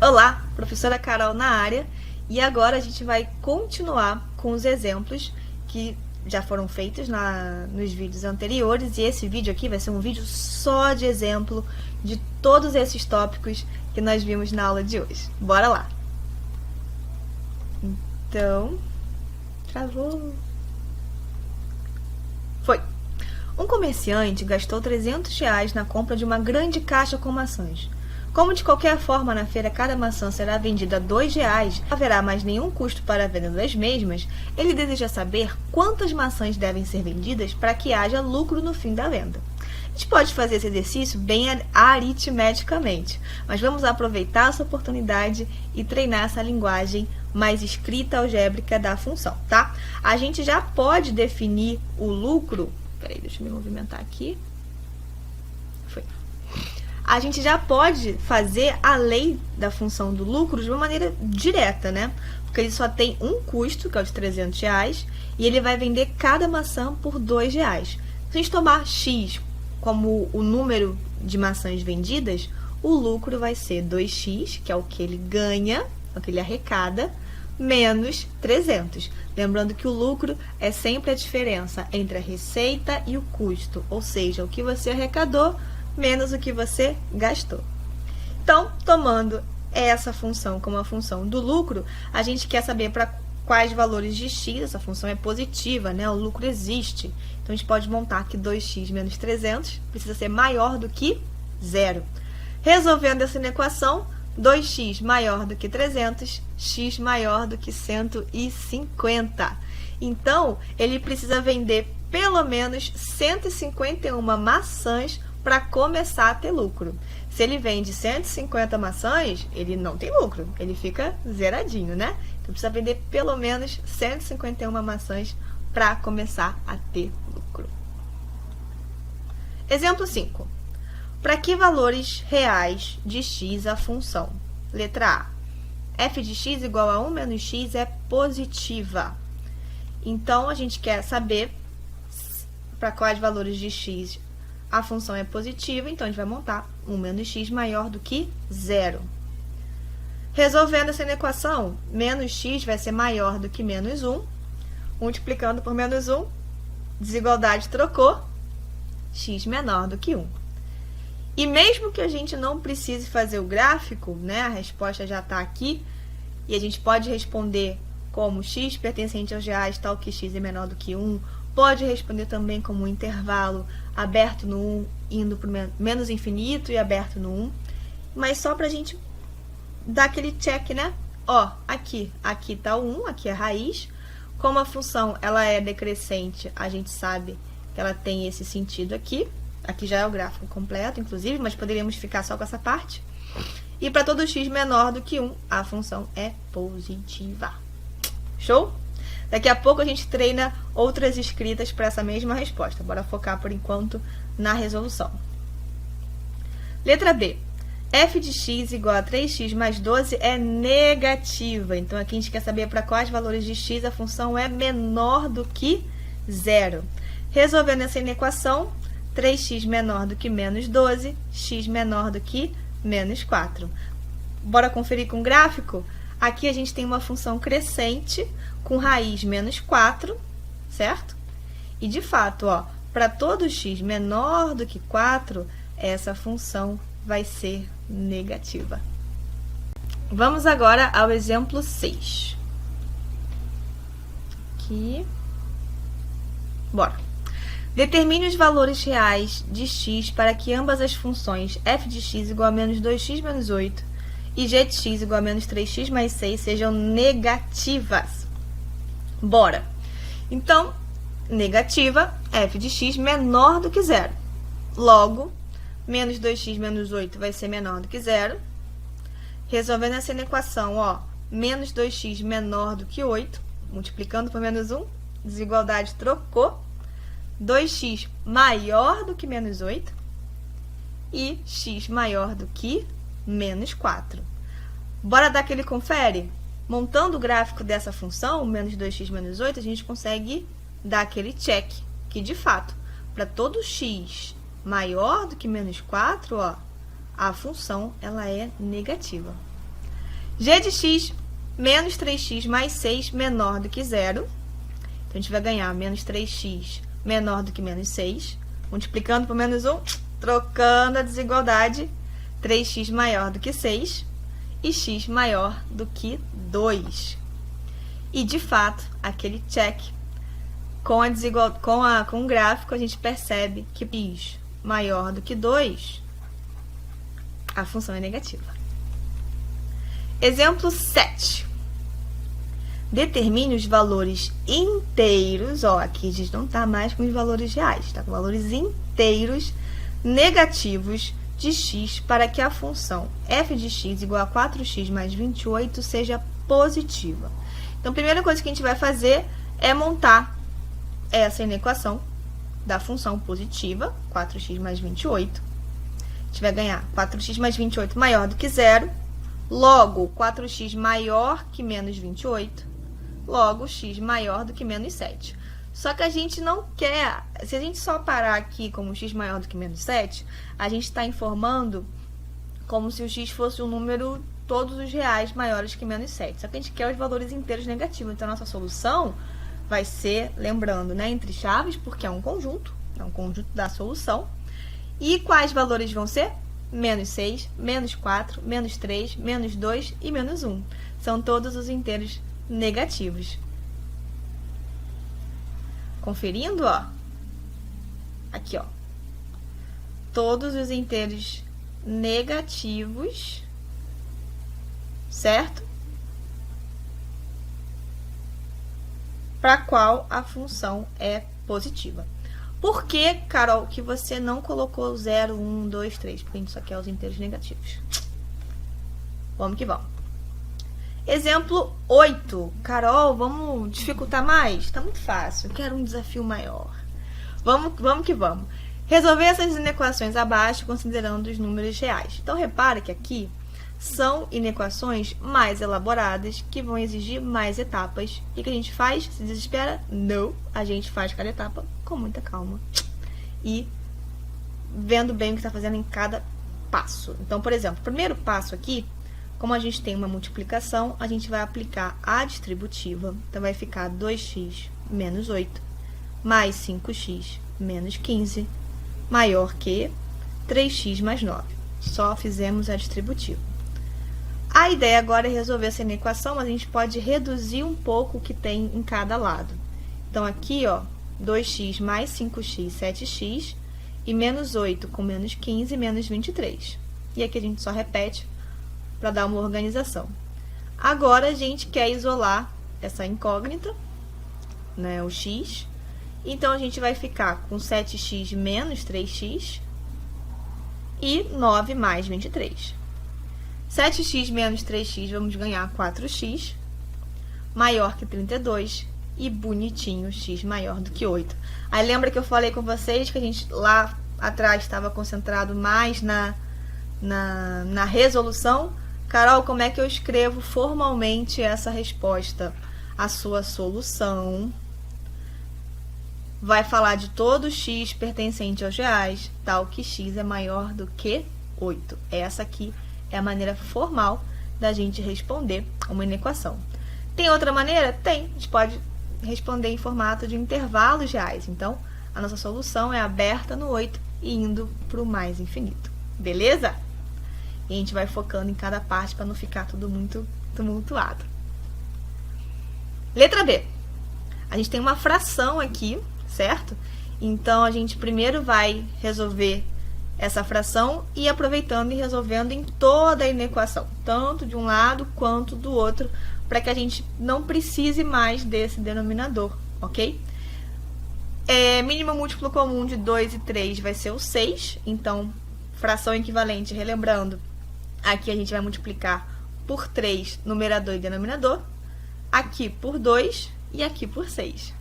Olá, professora Carol na área, e agora a gente vai continuar com os exemplos que já foram feitos nos vídeos anteriores, e esse vídeo aqui vai ser um vídeo só de exemplo de todos esses tópicos que nós vimos na aula de hoje. Bora lá! Então, travou. Foi! Um comerciante gastou R$300 na compra de uma grande caixa com maçãs. Como de qualquer forma na feira cada maçã será vendida a R$2, não haverá mais nenhum custo para a venda das mesmas, ele deseja saber quantas maçãs devem ser vendidas para que haja lucro no fim da venda. A gente pode fazer esse exercício bem aritmeticamente, mas vamos aproveitar essa oportunidade e treinar essa linguagem mais escrita algébrica da função, tá? A gente já pode definir o lucro. Peraí, deixa eu me movimentar aqui. Foi. A gente já pode fazer a lei da função do lucro de uma maneira direta, né? Porque ele só tem um custo, que é o de R$300, e ele vai vender cada maçã por R$2. Se a gente tomar x como o número de maçãs vendidas, o lucro vai ser 2x, que é o que ele ganha, o que ele arrecada, menos 300. Lembrando que o lucro é sempre a diferença entre a receita e o custo, ou seja, o que você arrecadou menos o que você gastou. Então, tomando essa função como a função do lucro, a gente quer saber para quais valores de x, essa função é positiva, né? O lucro existe. Então, a gente pode montar que 2x menos 300 precisa ser maior do que 0. Resolvendo essa equação, 2x maior do que 300, x maior do que 150. Então, ele precisa vender pelo menos 151 maçãs para começar a ter lucro. Se ele vende 150 maçãs, ele não tem lucro, ele fica zeradinho, né? Então, precisa vender pelo menos 151 maçãs para começar a ter lucro. Exemplo 5. Para que valores reais de x a função? Letra A. f de x igual a 1 menos x é positiva. Então, a gente quer saber para quais valores de x a função é positiva, então a gente vai montar 1 menos x maior do que 0. Resolvendo essa equação, menos x vai ser maior do que menos 1. Multiplicando por menos 1, desigualdade trocou, x menor do que 1. E mesmo que a gente não precise fazer o gráfico, né, a resposta já está aqui, e a gente pode responder como x pertencente aos reais, tal que x é menor do que 1, pode responder também como um intervalo aberto no 1, indo para menos infinito e aberto no 1, mas só para a gente dar aquele check, né? Ó, aqui está o 1, aqui é a raiz. Como a função ela é decrescente, a gente sabe que ela tem esse sentido aqui. Aqui já é o gráfico completo, inclusive, mas poderíamos ficar só com essa parte. E para todo x menor do que 1, a função é positiva. Show? Daqui a pouco a gente treina outras escritas para essa mesma resposta. Bora focar, por enquanto, na resolução. Letra B. f de x igual a 3x mais 12 é negativa. Então, aqui a gente quer saber para quais valores de x a função é menor do que 0. Resolvendo essa equação, 3x menor do que menos 12, x menor do que menos 4. Bora conferir com o gráfico? Aqui a gente tem uma função crescente com raiz menos 4, certo? E, de fato, ó, para todo x menor do que 4, essa função vai ser negativa. Vamos agora ao exemplo 6. Aqui. Bora. Determine os valores reais de x para que ambas as funções f de x igual a menos 2x menos 8 e g de x igual a menos 3x mais 6 sejam negativas. Bora! Então, negativa, f de x menor do que 0. Logo, menos 2x menos 8 vai ser menor do que 0. Resolvendo essa equação, ó, menos 2x menor do que 8, multiplicando por menos 1, desigualdade trocou. 2x maior do que menos 8 e x maior do que menos 4. Bora dar aquele confere? Montando o gráfico dessa função, menos 2x menos 8, a gente consegue dar aquele check, que de fato, para todo x maior do que menos 4, ó, a função ela é negativa. g de x menos 3x mais 6 menor do que zero. Então, a gente vai ganhar menos 3x menor do que menos 6. Multiplicando por menos 1, trocando a desigualdade, 3x maior do que 6 e x maior do que 2. E, de fato, aquele check com o gráfico, a gente percebe que x maior do que 2, a função é negativa. Exemplo 7. Determine os valores inteiros, aqui a gente não está mais com os valores reais, está com valores inteiros negativos de x para que a função f de x igual a 4x mais 28 seja positiva. Então, a primeira coisa que a gente vai fazer é montar essa inequação da função positiva, 4x mais 28. A gente vai ganhar 4x mais 28 maior do que zero, logo 4x maior que menos 28, logo x maior do que menos 7. Só que a gente não quer, se a gente só parar aqui como x maior do que menos 7, a gente está informando como se o x fosse um número, todos os reais maiores que menos 7. Só que a gente quer os valores inteiros negativos. Então, a nossa solução vai ser, lembrando, né, entre chaves, porque é um conjunto da solução. E quais valores vão ser? Menos 6, menos 4, menos 3, menos 2 e menos 1. São todos os inteiros negativos. Conferindo, aqui, todos os inteiros negativos, certo? Para qual a função é positiva. Por que, Carol, que você não colocou 0, 1, 2, 3? Porque a gente só quer os inteiros negativos. Vamos que vamos. Exemplo 8. Carol, vamos dificultar mais? Tá muito fácil, eu quero um desafio maior. Vamos que vamos. Resolver essas inequações abaixo considerando os números reais. Então, repara que aqui são inequações mais elaboradas que vão exigir mais etapas. E o que a gente faz? Se desespera? Não. A gente faz cada etapa com muita calma e vendo bem o que está fazendo em cada passo. Então, por exemplo, o primeiro passo aqui, como a gente tem uma multiplicação, a gente vai aplicar a distributiva. Então, vai ficar 2x menos 8 mais 5x menos 15 maior que 3x mais 9. Só fizemos a distributiva. A ideia agora é resolver essa inequação, mas a gente pode reduzir um pouco o que tem em cada lado. Então, aqui, 2x mais 5x, 7x, e menos 8 com menos 15, menos 23. E aqui a gente só repete para dar uma organização. Agora, a gente quer isolar essa incógnita, né, o x. Então, a gente vai ficar com 7x menos 3x e 9 mais 23. 7x menos 3x, vamos ganhar 4x, maior que 32, e bonitinho, x maior do que 8. Aí, lembra que eu falei com vocês que a gente lá atrás estava concentrado mais na resolução? Carol, como é que eu escrevo formalmente essa resposta? A sua solução vai falar de todo x pertencente aos reais, tal que x é maior do que 8. Essa aqui é a maneira formal da gente responder uma inequação. Tem outra maneira? Tem. A gente pode responder em formato de intervalos reais. Então, a nossa solução é aberta no 8 e indo para o mais infinito. Beleza? E a gente vai focando em cada parte para não ficar tudo muito tumultuado. Letra B. A gente tem uma fração aqui, certo? Então, a gente primeiro vai resolver essa fração e aproveitando e resolvendo em toda a inequação, tanto de um lado quanto do outro, para que a gente não precise mais desse denominador, ok? Mínimo múltiplo comum de 2 e 3 vai ser o 6, então, fração equivalente, relembrando, aqui a gente vai multiplicar por 3, numerador e denominador, aqui por 2 e aqui por 6.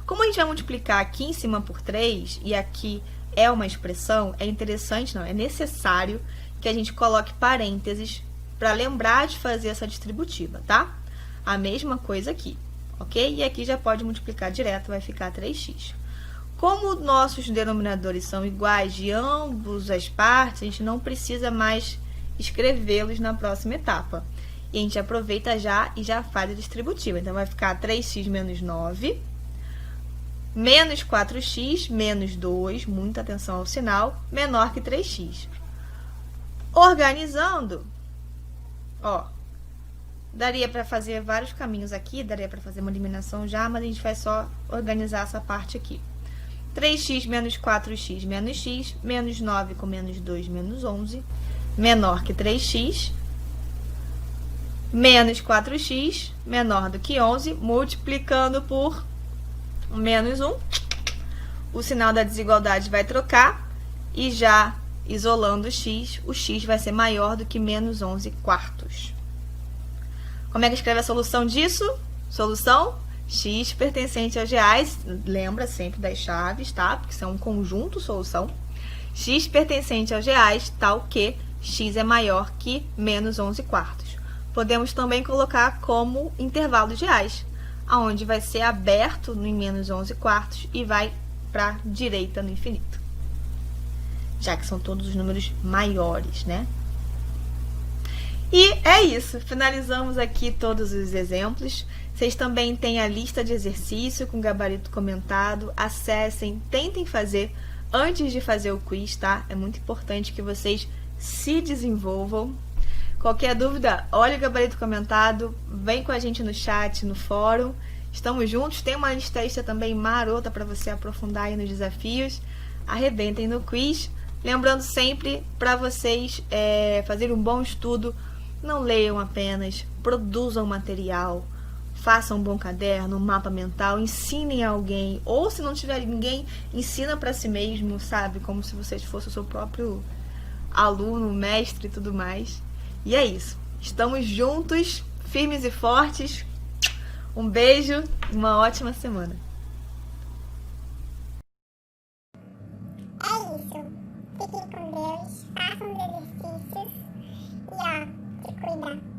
Como a gente vai multiplicar aqui em cima por 3 e aqui é uma expressão, é interessante, não, é necessário que a gente coloque parênteses para lembrar de fazer essa distributiva, tá? A mesma coisa aqui, ok? E aqui já pode multiplicar direto, vai ficar 3x. Como nossos denominadores são iguais de ambas as partes, a gente não precisa mais escrevê-los na próxima etapa. E a gente aproveita já e já faz a distributiva. Então, vai ficar 3x menos 9, menos 4x, menos 2, muita atenção ao sinal, menor que 3x. Organizando, ó, daria para fazer vários caminhos aqui, daria para fazer uma eliminação já, mas a gente vai só organizar essa parte aqui. 3x menos 4x menos x, menos 9 com menos 2, menos 11, menor que 3x, menos 4x, menor do que 11, multiplicando por menos 1. O sinal da desigualdade vai trocar e já isolando o x vai ser maior do que menos 11 quartos. Como é que escreve a solução disso? Solução x pertencente aos reais, lembra sempre das chaves, tá? Porque são um conjunto solução. X pertencente aos reais, tal que x é maior que menos 11 quartos. Podemos também colocar como intervalos reais, aonde vai ser aberto em menos 11 quartos e vai para a direita no infinito. Já que são todos os números maiores, né? E é isso, finalizamos aqui todos os exemplos. Vocês também têm a lista de exercício com gabarito comentado. Acessem, tentem fazer antes de fazer o quiz, tá? É muito importante que vocês se desenvolvam. Qualquer dúvida, olha o gabarito comentado, vem com a gente no chat, no fórum. Estamos juntos, tem uma lista extra também marota para você aprofundar aí nos desafios. Arrebentem no quiz. Lembrando sempre para vocês fazerem um bom estudo, não leiam apenas, produzam material, façam um bom caderno, um mapa mental, ensinem a alguém, ou se não tiver ninguém, ensina para si mesmo, sabe? Como se você fosse o seu próprio aluno, mestre e tudo mais. E é isso. Estamos juntos, firmes e fortes. Um beijo, uma ótima semana. É isso. Fiquem com Deus, façam os exercícios e ó, se cuidar.